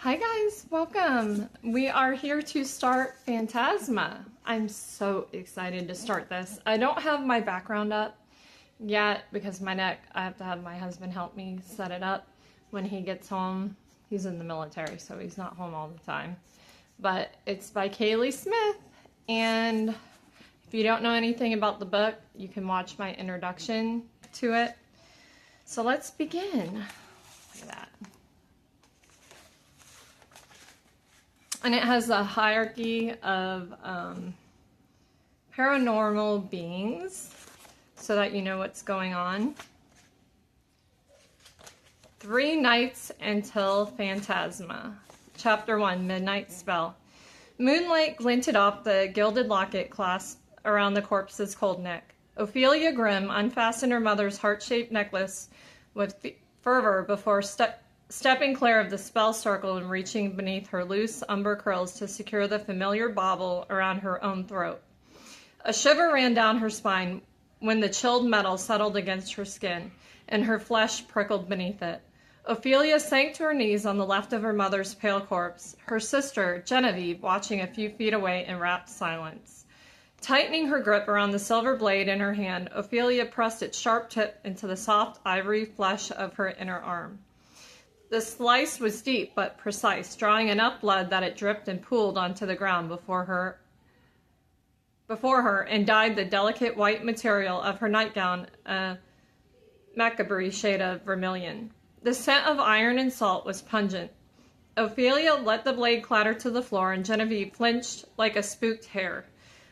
Hi guys, welcome. We are here to start Phantasma. I'm so excited to start this. I don't have my background up yet because my neck, I have to have my husband help me set it up when he gets home. He's in the military, so he's not home all the time. But it's by Kaylie Smith, and if you don't know anything about the book, you can watch my introduction to it. So let's begin. Look at that. And it has a hierarchy of paranormal beings so that you know what's going on. 3 nights until Phantasma. Chapter 1, Midnight Spell. Moonlight glinted off the gilded locket clasped around the corpse's cold neck. Ophelia Grimm unfastened her mother's heart-shaped necklace with fervor before stepping clear of the spell circle and reaching beneath her loose umber curls to secure the familiar bauble around her own throat. A shiver ran down her spine when the chilled metal settled against her skin, and her flesh prickled beneath it. Ophelia sank to her knees on the left of her mother's pale corpse, her sister, Genevieve, watching a few feet away in rapt silence. Tightening her grip around the silver blade in her hand, Ophelia pressed its sharp tip into the soft ivory flesh of her inner arm. The slice was deep but precise, drawing enough blood that it dripped and pooled onto the ground before her and dyed the delicate white material of her nightgown a macabre shade of vermilion. The scent of iron and salt was pungent. Ophelia let the blade clatter to the floor, and Genevieve flinched like a spooked hare.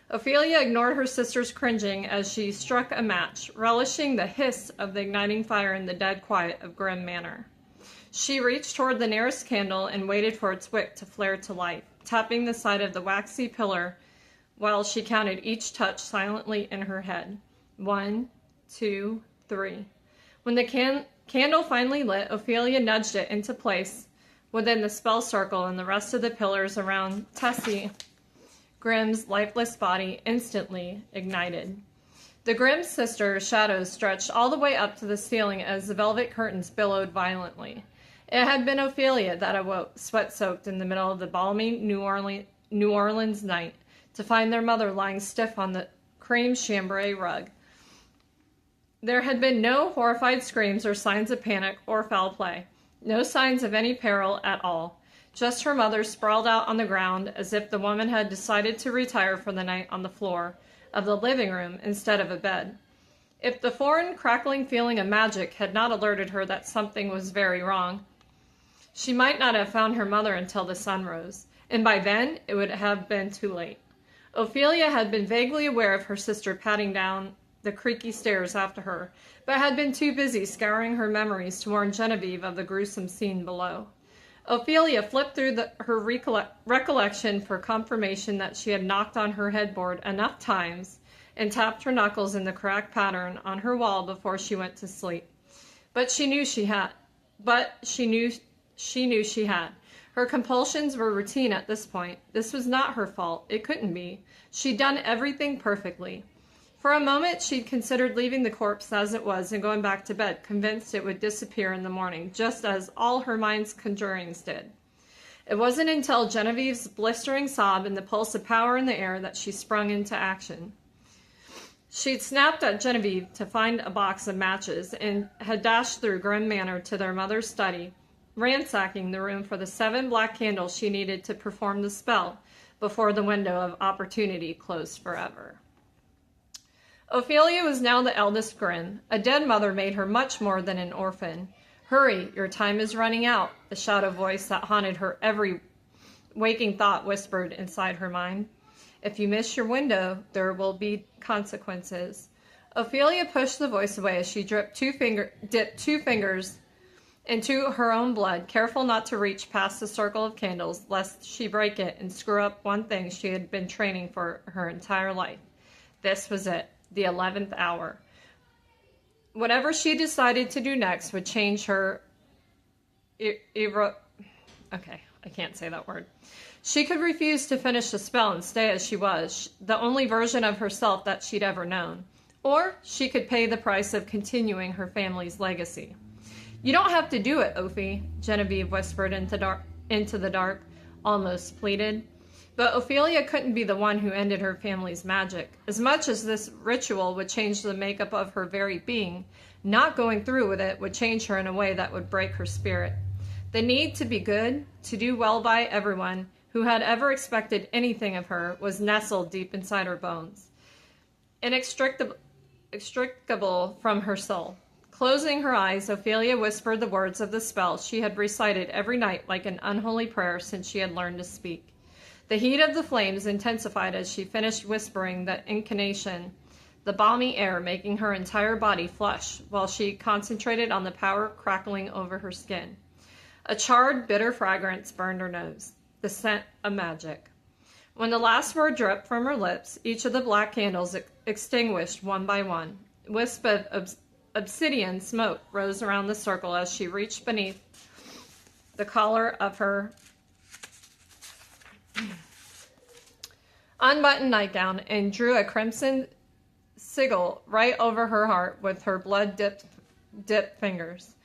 Ophelia ignored her sister's cringing as she struck a match, relishing the hiss of the igniting fire in the dead quiet of Grimm Manor. She reached toward the nearest candle and waited for its wick to flare to life, tapping the side of the waxy pillar while she counted each touch silently in her head. 1, 2, 3. When the candle finally lit, Ophelia nudged it into place within the spell circle, and the rest of the pillars around Tessie Grimm's lifeless body instantly ignited. The Grimm sisters' shadows stretched all the way up to the ceiling as the velvet curtains billowed violently. It had been Ophelia that awoke, sweat-soaked in the middle of the balmy New Orleans night, to find their mother lying stiff on the cream chambray rug. There had been no horrified screams or signs of panic or foul play, no signs of any peril at all, just her mother sprawled out on the ground as if the woman had decided to retire for the night on the floor of the living room instead of a bed. If the foreign, crackling feeling of magic had not alerted her that something was very wrong, she might not have found her mother until the sun rose, and by then it would have been too late. Ophelia had been vaguely aware of her sister patting down the creaky stairs after her, but had been too busy scouring her memories to warn Genevieve of the gruesome scene below. Ophelia flipped through her recollection for confirmation that she had knocked on her headboard enough times and tapped her knuckles in the correct pattern on her wall before she went to sleep. But she knew she had. Her compulsions were routine at this point. This was not her fault. It couldn't be. She'd done everything perfectly. For a moment, she'd considered leaving the corpse as it was and going back to bed, convinced it would disappear in the morning, just as all her mind's conjurings did. It wasn't until Genevieve's blistering sob and the pulse of power in the air that she sprung into action. She'd snapped at Genevieve to find a box of matches and had dashed through Grimm Manor to their mother's study, ransacking the room for the 7 black candles she needed to perform the spell before the window of opportunity closed forever. Ophelia was now the eldest Grimm. A dead mother made her much more than an orphan. "Hurry, your time is running out," the shadow voice that haunted her every waking thought whispered inside her mind. "If you miss your window, there will be consequences." Ophelia pushed the voice away as she dipped 2 fingers into her own blood, careful not to reach past the circle of candles, lest she break it and screw up one thing she had been training for her entire life. This was it, the 11th hour. Whatever she decided to do next would change her okay, I can't say that word. She could refuse to finish the spell and stay as she was, the only version of herself that she'd ever known. Or she could pay the price of continuing her family's legacy. "You don't have to do it, Ophi," Genevieve whispered into into the dark, almost pleaded. But Ophelia couldn't be the one who ended her family's magic. As much as this ritual would change the makeup of her very being, not going through with it would change her in a way that would break her spirit. The need to be good, to do well by everyone who had ever expected anything of her, was nestled deep inside her bones, inextricable from her soul. Closing her eyes, Ophelia whispered the words of the spell she had recited every night like an unholy prayer since she had learned to speak. The heat of the flames intensified as she finished whispering the incantation, the balmy air making her entire body flush while she concentrated on the power crackling over her skin. A charred, bitter fragrance burned her nose, the scent of magic. When the last word dripped from her lips, each of the black candles extinguished one by one. A wisp of obsidian smoke rose around the circle as she reached beneath the collar of her unbuttoned nightgown and drew a crimson sigil right over her heart with her blood-dipped fingers.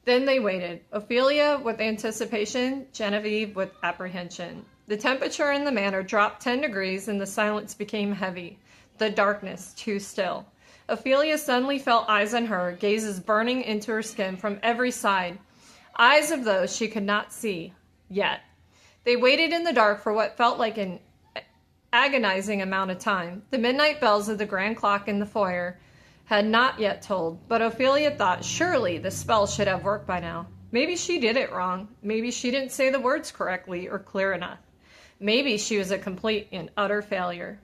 Then they waited, Ophelia with anticipation, Genevieve with apprehension. The temperature in the manor dropped 10 degrees and the silence became heavy, the darkness too still. Ophelia suddenly felt eyes on her, gazes burning into her skin from every side, eyes of those she could not see yet. They waited in the dark for what felt like an agonizing amount of time. The midnight bells of the grand clock in the foyer had not yet told, but Ophelia thought surely the spell should have worked by now. Maybe she did it wrong. Maybe she didn't say the words correctly or clear enough. Maybe she was a complete and utter failure.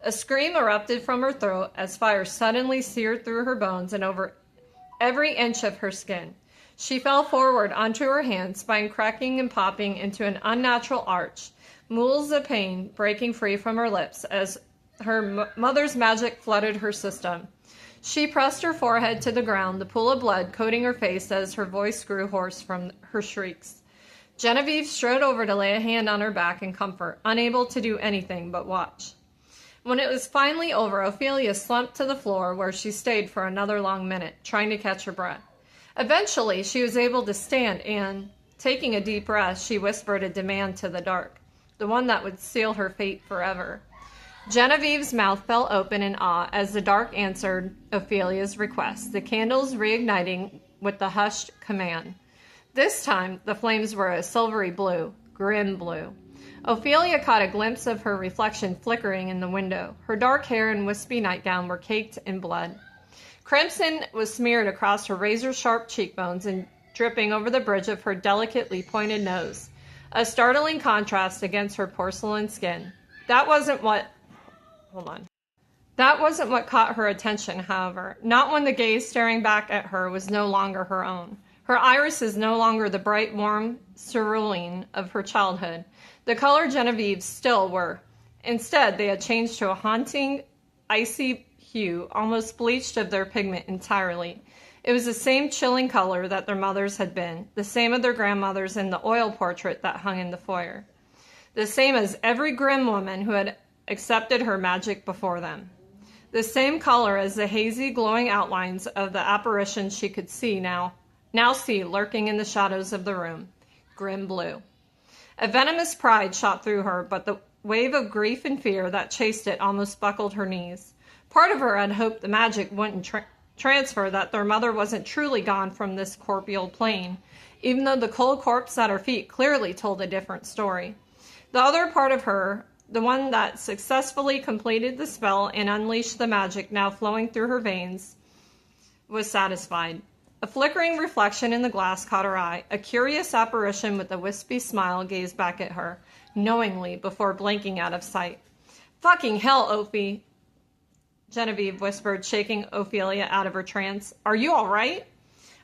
A scream erupted from her throat as fire suddenly seared through her bones and over every inch of her skin. She fell forward onto her hands, spine cracking and popping into an unnatural arch, mools of pain breaking free from her lips as her mother's magic flooded her system. She pressed her forehead to the ground, the pool of blood coating her face as her voice grew hoarse from her shrieks. Genevieve strode over to lay a hand on her back in comfort, unable to do anything but watch. When it was finally over, Ophelia slumped to the floor where she stayed for another long minute, trying to catch her breath. Eventually, she was able to stand and, taking a deep breath, she whispered a demand to the dark, the one that would seal her fate forever. Genevieve's mouth fell open in awe as the dark answered Ophelia's request, the candles reigniting with the hushed command. This time, the flames were a silvery blue, grim blue. Ophelia caught a glimpse of her reflection flickering in the window. Her dark hair and wispy nightgown were caked in blood. Crimson was smeared across her razor-sharp cheekbones and dripping over the bridge of her delicately pointed nose, a startling contrast against her porcelain skin. That wasn't what caught her attention, however, not when the gaze staring back at her was no longer her own. Her irises no longer the bright, warm cerulean of her childhood. The color Genevieve's still were. Instead, they had changed to a haunting, icy hue, almost bleached of their pigment entirely. It was the same chilling color that their mothers had been, the same of their grandmothers in the oil portrait that hung in the foyer, the same as every grim woman who had accepted her magic before them, the same color as the hazy, glowing outlines of the apparition she could now see lurking in the shadows of the room, grim blue. A venomous pride shot through her, but the wave of grief and fear that chased it almost buckled her knees. Part of her had hoped the magic wouldn't transfer, that their mother wasn't truly gone from this corporeal plane, even though the cold corpse at her feet clearly told a different story. The other part of her, the one that successfully completed the spell and unleashed the magic now flowing through her veins, was satisfied. A flickering reflection in the glass caught her eye. A curious apparition with a wispy smile gazed back at her, knowingly, before blinking out of sight. "Fucking hell, Ophi," Genevieve whispered, shaking Ophelia out of her trance. "Are you all right?"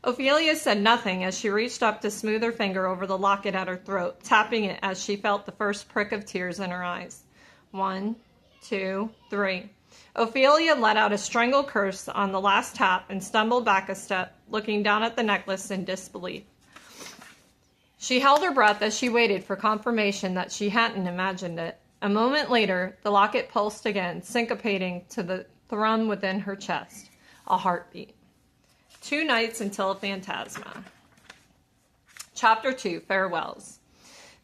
Ophelia said nothing as she reached up to smooth her finger over the locket at her throat, tapping it as she felt the first prick of tears in her eyes. 1, 2, 3. Ophelia let out a strangled curse on the last tap and stumbled back a step, looking down at the necklace in disbelief. She held her breath as she waited for confirmation that she hadn't imagined it. A moment later, the locket pulsed again, syncopating to the thrum within her chest. A heartbeat. 2 nights until Phantasma. Chapter 2, Farewells.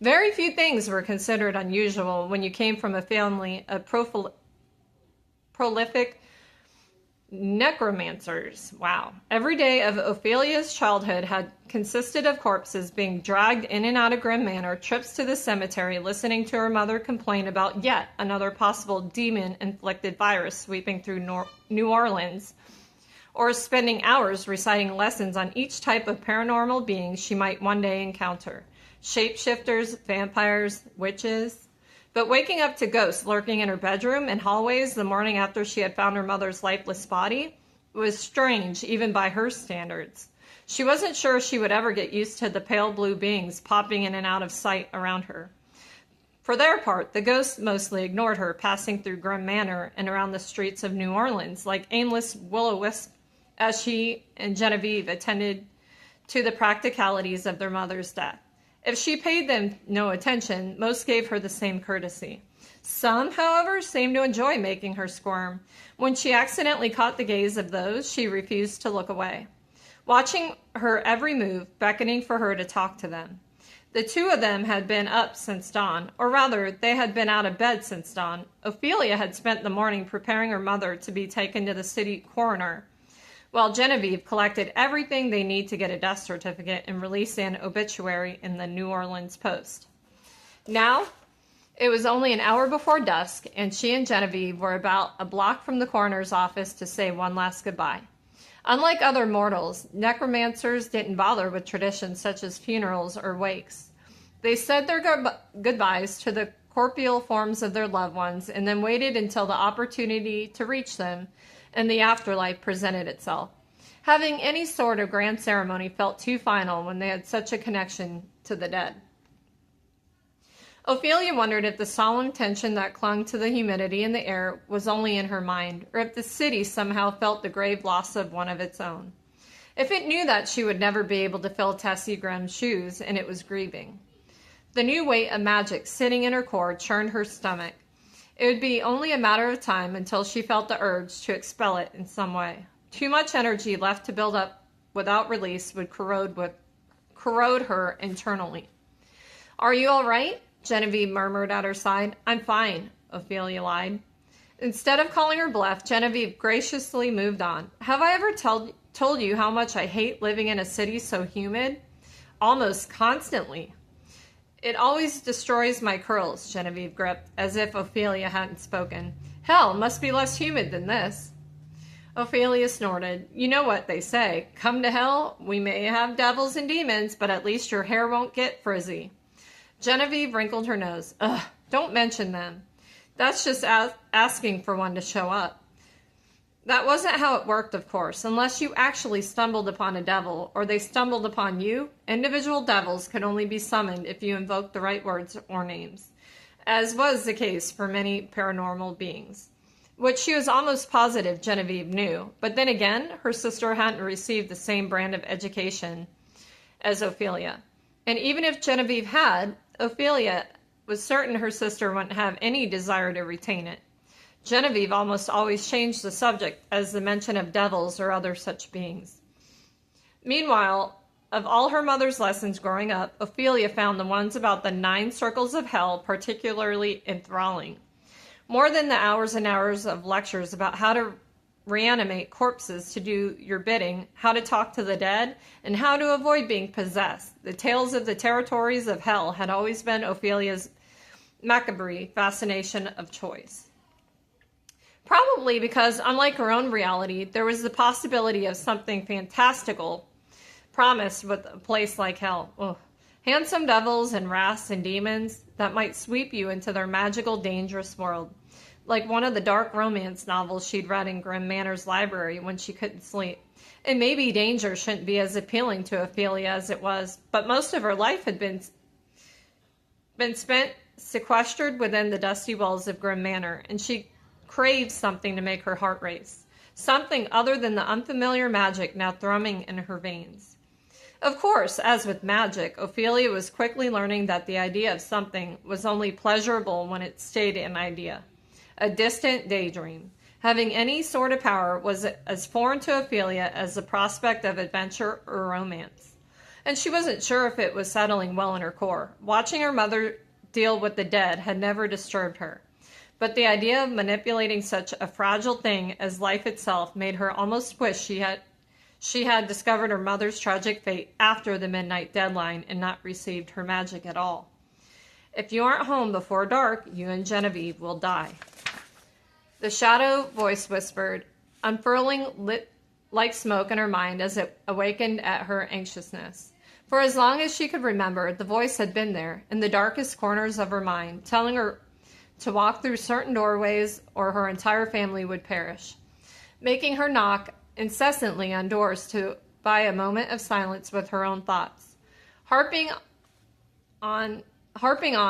Very few things were considered unusual when you came from a family of prolific necromancers. Wow. Every day of Ophelia's childhood had consisted of corpses being dragged in and out of Grim Manor, trips to the cemetery, listening to her mother complain about yet another possible demon-inflicted virus sweeping through New Orleans, or spending hours reciting lessons on each type of paranormal being she might one day encounter. Shapeshifters, vampires, witches. But waking up to ghosts lurking in her bedroom and hallways the morning after she had found her mother's lifeless body was strange even by her standards. She wasn't sure she would ever get used to the pale blue beings popping in and out of sight around her. For their part, the ghosts mostly ignored her, passing through Grim Manor and around the streets of New Orleans like aimless will-o'-wisps as she and Genevieve attended to the practicalities of their mother's death. If she paid them no attention, most gave her the same courtesy. Some, however, seemed to enjoy making her squirm. When she accidentally caught the gaze of those, she refused to look away, watching her every move, beckoning for her to talk to them. The two of them had been up since dawn, or rather, they had been out of bed since dawn. Ophelia had spent the morning preparing her mother to be taken to the city coroner, while Genevieve collected everything they need to get a death certificate and release an obituary in the New Orleans Post. Now, it was only an hour before dusk, and she and Genevieve were about a block from the coroner's office to say one last goodbye. Unlike other mortals, necromancers didn't bother with traditions such as funerals or wakes. They said their goodbyes to the corporeal forms of their loved ones and then waited until the opportunity to reach them and the afterlife presented itself. Having any sort of grand ceremony felt too final when they had such a connection to the dead. Ophelia wondered if the solemn tension that clung to the humidity in the air was only in her mind, or if the city somehow felt the grave loss of one of its own. If it knew that she would never be able to fill Tessie Grimm's shoes, and it was grieving. The new weight of magic sitting in her core churned her stomach. It would be only a matter of time until she felt the urge to expel it in some way. Too much energy left to build up without release would corrode her internally. "Are you all right?" Genevieve murmured at her side. "I'm fine," Ophelia lied. Instead of calling her bluff, Genevieve graciously moved on. "Have I ever told you how much I hate living in a city so humid? Almost constantly." "It always destroys my curls," Genevieve gripped, as if Ophelia hadn't spoken. "Hell must be less humid than this." Ophelia snorted. "You know what they say. Come to hell, we may have devils and demons, but at least your hair won't get frizzy." Genevieve wrinkled her nose. "Ugh, don't mention them. That's just asking for one to show up." That wasn't how it worked, of course. Unless you actually stumbled upon a devil, or they stumbled upon you, individual devils could only be summoned if you invoked the right words or names, as was the case for many paranormal beings, which she was almost positive Genevieve knew. But then again, her sister hadn't received the same brand of education as Ophelia. And even if Genevieve had, Ophelia was certain her sister wouldn't have any desire to retain it. Genevieve almost always changed the subject as the mention of devils or other such beings. Meanwhile, of all her mother's lessons growing up, Ophelia found the ones about the 9 circles of hell particularly enthralling. More than the hours and hours of lectures about how to reanimate corpses to do your bidding, how to talk to the dead, and how to avoid being possessed. The tales of the territories of hell had always been Ophelia's macabre fascination of choice. Probably because, unlike her own reality, there was the possibility of something fantastical promised with a place like hell. Ugh. Handsome devils and wraths and demons that might sweep you into their magical, dangerous world. Like one of the dark romance novels she'd read in Grim Manor's library when she couldn't sleep. And maybe danger shouldn't be as appealing to Ophelia as it was, but most of her life had been spent sequestered within the dusty walls of Grim Manor, and she craved something to make her heart race. Something other than the unfamiliar magic now thrumming in her veins. Of course, as with magic, Ophelia was quickly learning that the idea of something was only pleasurable when it stayed an idea, a distant daydream. Having any sort of power was as foreign to Ophelia as the prospect of adventure or romance. and she wasn't sure if it was settling well in her core. Watching her mother deal with the dead had never disturbed her, but the idea of manipulating such a fragile thing as life itself made her almost wish she had discovered her mother's tragic fate after the midnight deadline and not received her magic at all. If you aren't home before dark, you and Genevieve will die. The shadow voice whispered, unfurling lit like smoke in her mind as it awakened at her anxiousness. For as long as she could remember, the voice had been there, in the darkest corners of her mind, telling her to walk through certain doorways or her entire family would perish, making her knock incessantly on doors to buy a moment of silence with her own thoughts, harping on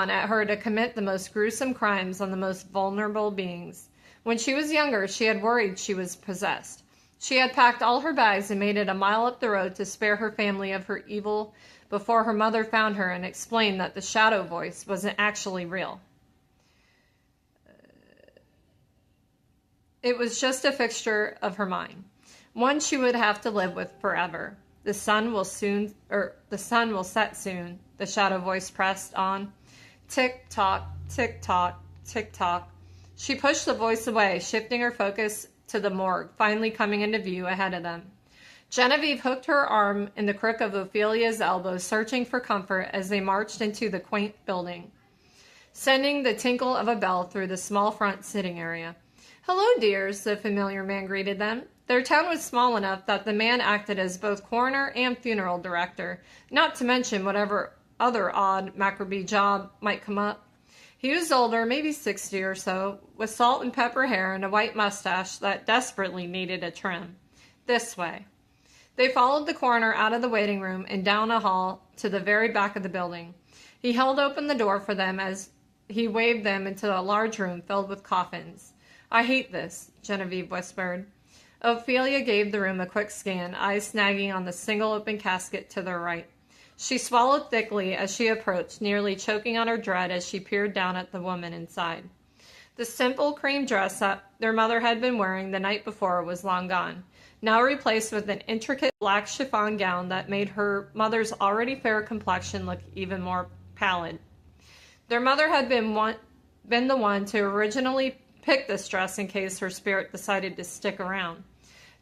at her to commit the most gruesome crimes on the most vulnerable beings. When she was younger, she had worried she was possessed. She had packed all her bags and made it a mile up the road to spare her family of her evil before her mother found her and explained that the shadow voice wasn't actually real. It was just a fixture of her mind, one she would have to live with forever. The sun will set soon, the shadow voice pressed on. Tick-tock, tick-tock, tick-tock. She pushed the voice away, shifting her focus to the morgue, finally coming into view ahead of them. Genevieve hooked her arm in the crook of Ophelia's elbow, searching for comfort as they marched into the quaint building, sending the tinkle of a bell through the small front sitting area. "Hello, dears," the familiar man greeted them. Their town was small enough that the man acted as both coroner and funeral director, not to mention whatever other odd Macrobee job might come up. He was older, maybe 60 or so, with salt and pepper hair and a white mustache that desperately needed a trim. This way. They followed the coroner out of the waiting room and down a hall to the very back of the building. He held open the door for them as he waved them into a large room filled with coffins. "I hate this," Genevieve whispered. Ophelia gave the room a quick scan, eyes snagging on the single open casket to their right. She swallowed thickly as she approached, nearly choking on her dread as she peered down at the woman inside. The simple cream dress that their mother had been wearing the night before was long gone, now replaced with an intricate black chiffon gown that made her mother's already fair complexion look even more pallid. Their mother had been the one to originally pick this dress in case her spirit decided to stick around.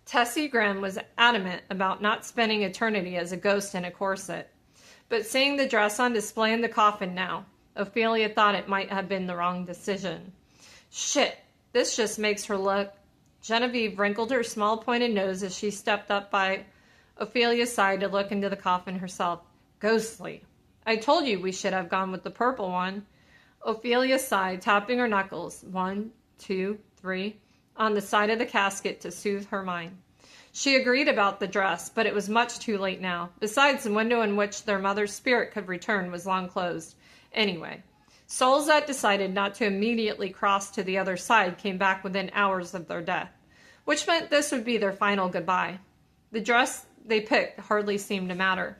Tessie Grimm was adamant about not spending eternity as a ghost in a corset. But seeing the dress on display in the coffin now, Ophelia thought it might have been the wrong decision. "Shit, this just makes her look..." Genevieve wrinkled her small pointed nose as she stepped up by Ophelia's side to look into the coffin herself. "Ghostly. I told you we should have gone with the purple one." Ophelia sighed, tapping her knuckles, 1, 2, 3, on the side of the casket to soothe her mind. She agreed about the dress, but it was much too late now. Besides, the window in which their mother's spirit could return was long closed. Anyway, souls that decided not to immediately cross to the other side came back within hours of their death, which meant this would be their final goodbye. The dress they picked hardly seemed to matter.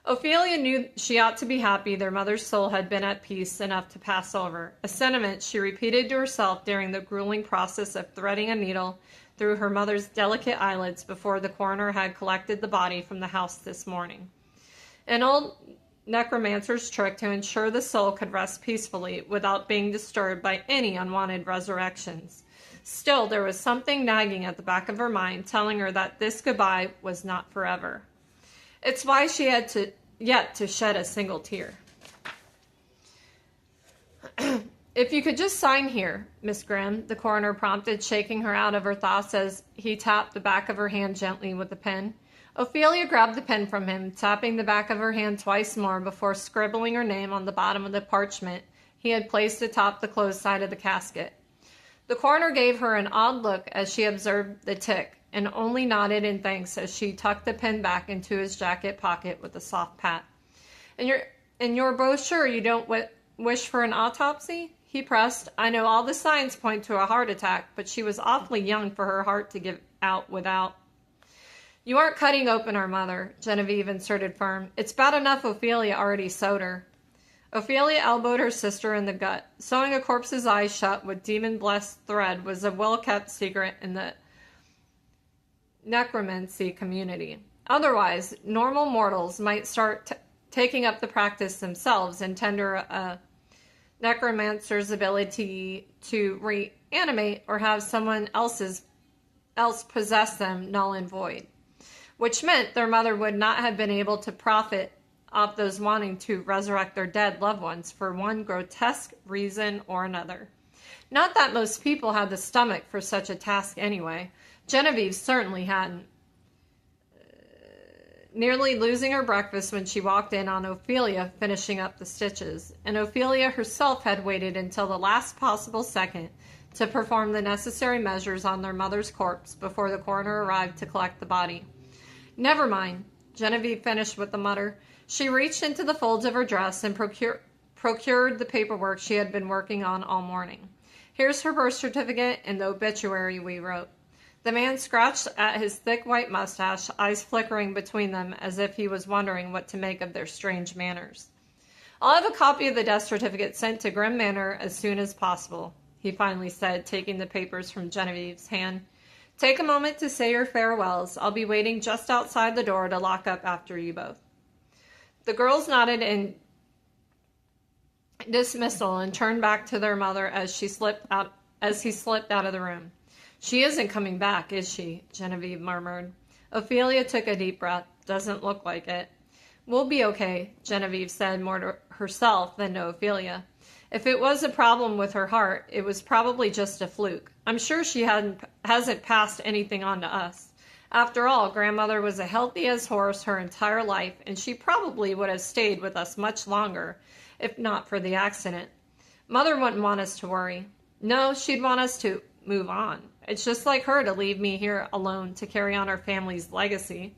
Ophelia knew she ought to be happy their mother's soul had been at peace enough to pass over, a sentiment she repeated to herself during the grueling process of threading a needle through her mother's delicate eyelids before the coroner had collected the body from the house this morning. An old necromancer's trick to ensure the soul could rest peacefully without being disturbed by any unwanted resurrections. Still, there was something nagging at the back of her mind, telling her that this goodbye was not forever. It's why she had yet to shed a single tear. "If you could just sign here, Miss Grimm," the coroner prompted, shaking her out of her thoughts as he tapped the back of her hand gently with a pen. Ophelia grabbed the pen from him, tapping the back of her hand twice more before scribbling her name on the bottom of the parchment he had placed atop the closed side of the casket. The coroner gave her an odd look as she observed the tick, and only nodded in thanks as she tucked the pen back into his jacket pocket with a soft pat. In your brochure, you don't wish for an autopsy?" he pressed. "I know all the signs point to a heart attack, but she was awfully young for her heart to give out without..." "You aren't cutting open our mother," Genevieve inserted firm. "It's bad enough Ophelia already sewed her." Ophelia elbowed her sister in the gut. Sewing a corpse's eyes shut with demon-blessed thread was a well-kept secret in the necromancy community. Otherwise, normal mortals might start taking up the practice themselves and tender a necromancer's ability to reanimate or have someone else possess them null and void, which meant their mother would not have been able to profit off those wanting to resurrect their dead loved ones for one grotesque reason or another. Not that most people had the stomach for such a task anyway. Genevieve certainly hadn't. Nearly losing her breakfast when she walked in on Ophelia finishing up the stitches, and Ophelia herself had waited until the last possible second to perform the necessary measures on their mother's corpse before the coroner arrived to collect the body. "Never mind," Genevieve finished with a mutter. She reached into the folds of her dress and procured the paperwork she had been working on all morning. "Here's her birth certificate and the obituary we wrote." The man scratched at his thick white mustache, eyes flickering between them as if he was wondering what to make of their strange manners. "I'll have a copy of the death certificate sent to Grim Manor as soon as possible," he finally said, taking the papers from Genevieve's hand. "Take a moment to say your farewells. I'll be waiting just outside the door to lock up after you both." The girls nodded in dismissal and turned back to their mother as he slipped out of the room. "She isn't coming back, is she?" Genevieve murmured. Ophelia took a deep breath. "Doesn't look like it." "We'll be okay," Genevieve said more to herself than to Ophelia. "If it was a problem with her heart, it was probably just a fluke. I'm sure she hasn't passed anything on to us. After all, grandmother was a healthy as horse her entire life, and she probably would have stayed with us much longer if not for the accident. Mother wouldn't want us to worry. No, she'd want us to move on. It's just like her to leave me here alone to carry on our family's legacy."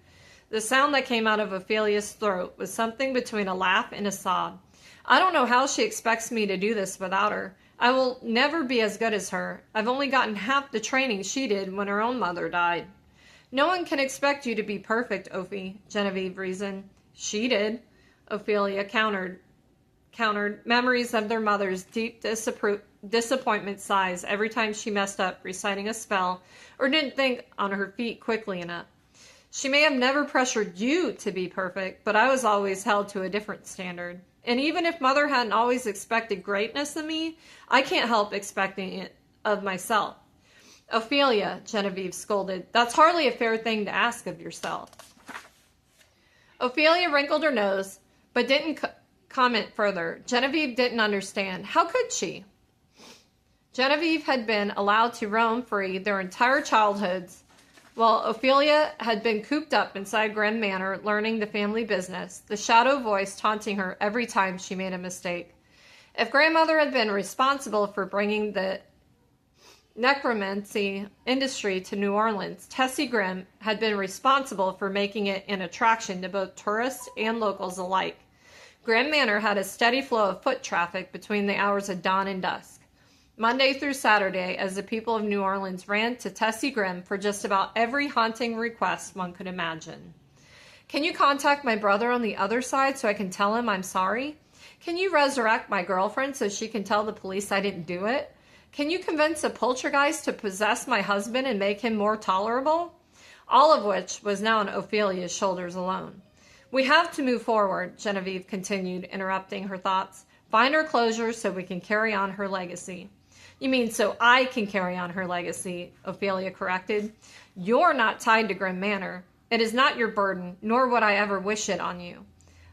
The sound that came out of Ophelia's throat was something between a laugh and a sob. "I don't know how she expects me to do this without her. I will never be as good as her. I've only gotten half the training she did when her own mother died." "No one can expect you to be perfect, Ophi," Genevieve reasoned. "She did," Ophelia countered. Memories of their mother's deep disappointment sighs every time she messed up reciting a spell or didn't think on her feet quickly enough. "She may have never pressured you to be perfect, but I was always held to a different standard. And even if Mother hadn't always expected greatness of me, I can't help expecting it of myself." "Ophelia," Genevieve scolded, "that's hardly a fair thing to ask of yourself." Ophelia wrinkled her nose, but didn't comment further. Genevieve didn't understand. How could she? Genevieve had been allowed to roam free their entire childhoods, while Ophelia had been cooped up inside Grim Manor learning the family business, the shadow voice taunting her every time she made a mistake. If grandmother had been responsible for bringing the necromancy industry to New Orleans, Tessie Grimm had been responsible for making it an attraction to both tourists and locals alike. Grim Manor had a steady flow of foot traffic between the hours of dawn and dusk, Monday through Saturday, as the people of New Orleans ran to Tessie Grimm for just about every haunting request one could imagine. "Can you contact my brother on the other side so I can tell him I'm sorry? Can you resurrect my girlfriend so she can tell the police I didn't do it? Can you convince a poltergeist to possess my husband and make him more tolerable?" All of which was now on Ophelia's shoulders alone. "We have to move forward," Genevieve continued, interrupting her thoughts. "Find her closure so we can carry on her legacy." "You mean so I can carry on her legacy," Ophelia corrected. "You're not tied to Grim Manor. It is not your burden, nor would I ever wish it on you."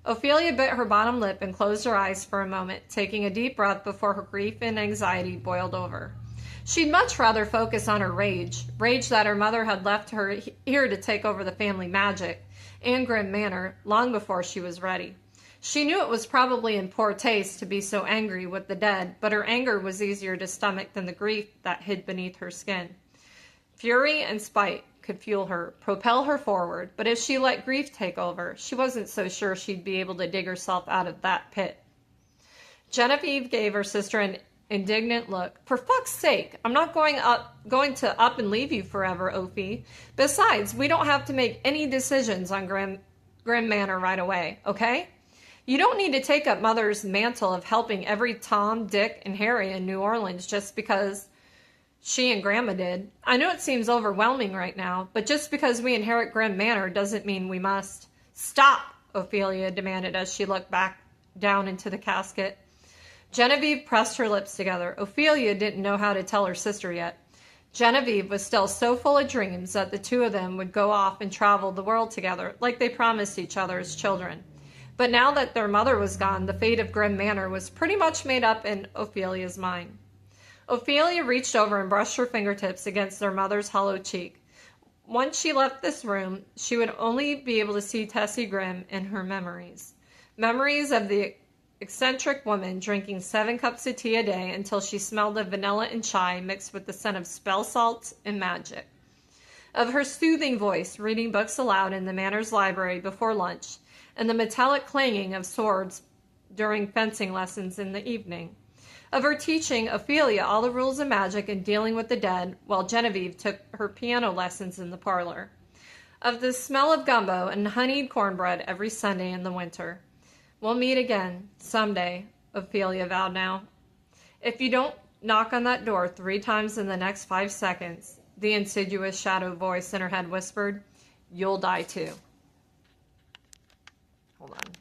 Ophelia bit her bottom lip and closed her eyes for a moment, taking a deep breath before her grief and anxiety boiled over. She'd much rather focus on her rage that her mother had left her here to take over the family magic and Grim Manor long before she was ready. She knew it was probably in poor taste to be so angry with the dead, but her anger was easier to stomach than the grief that hid beneath her skin. Fury and spite could fuel her, propel her forward, but if she let grief take over, she wasn't so sure she'd be able to dig herself out of that pit. Genevieve gave her sister an indignant look. "For fuck's sake, I'm not going to up and leave you forever, Ophi. Besides, we don't have to make any decisions on Grim Manor right away, okay? You don't need to take up Mother's mantle of helping every Tom, Dick, and Harry in New Orleans just because She and Grandma did. I know it seems overwhelming right now, but just because we inherit Grim Manor doesn't mean we must. Stop, Ophelia demanded as she looked back down into the casket. Genevieve pressed her lips together. Ophelia didn't know how to tell her sister yet. Genevieve was still so full of dreams that the two of them would go off and travel the world together, like they promised each other as children. But now that their mother was gone, the fate of Grim Manor was pretty much made up in Ophelia's mind. Ophelia reached over and brushed her fingertips against their mother's hollow cheek. Once she left this room, she would only be able to see Tessie Grimm in her memories. Memories of the eccentric woman drinking 7 cups of tea a day until she smelled of vanilla and chai mixed with the scent of spell salts and magic. Of her soothing voice reading books aloud in the Manor's library before lunch, and the metallic clanging of swords during fencing lessons in the evening. Of her teaching Ophelia all the rules of magic and dealing with the dead, while Genevieve took her piano lessons in the parlor. Of the smell of gumbo and honeyed cornbread every Sunday in the winter. We'll meet again, someday, Ophelia vowed now. If you don't knock on that door 3 times in the next 5 seconds, the insidious shadow voice in her head whispered, you'll die too. Hold on.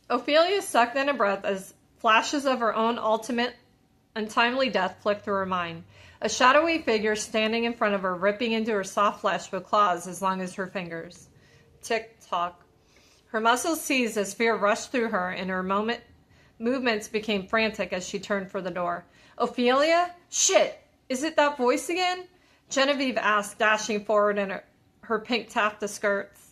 Ophelia sucked in a breath as flashes of her own ultimate, untimely death flicked through her mind. A shadowy figure standing in front of her, ripping into her soft flesh with claws as long as her fingers. Tick-tock. Her muscles seized as fear rushed through her, and her movements became frantic as she turned for the door. Ophelia? Shit! Is it that voice again? Genevieve asked, dashing forward in her pink taffeta skirts.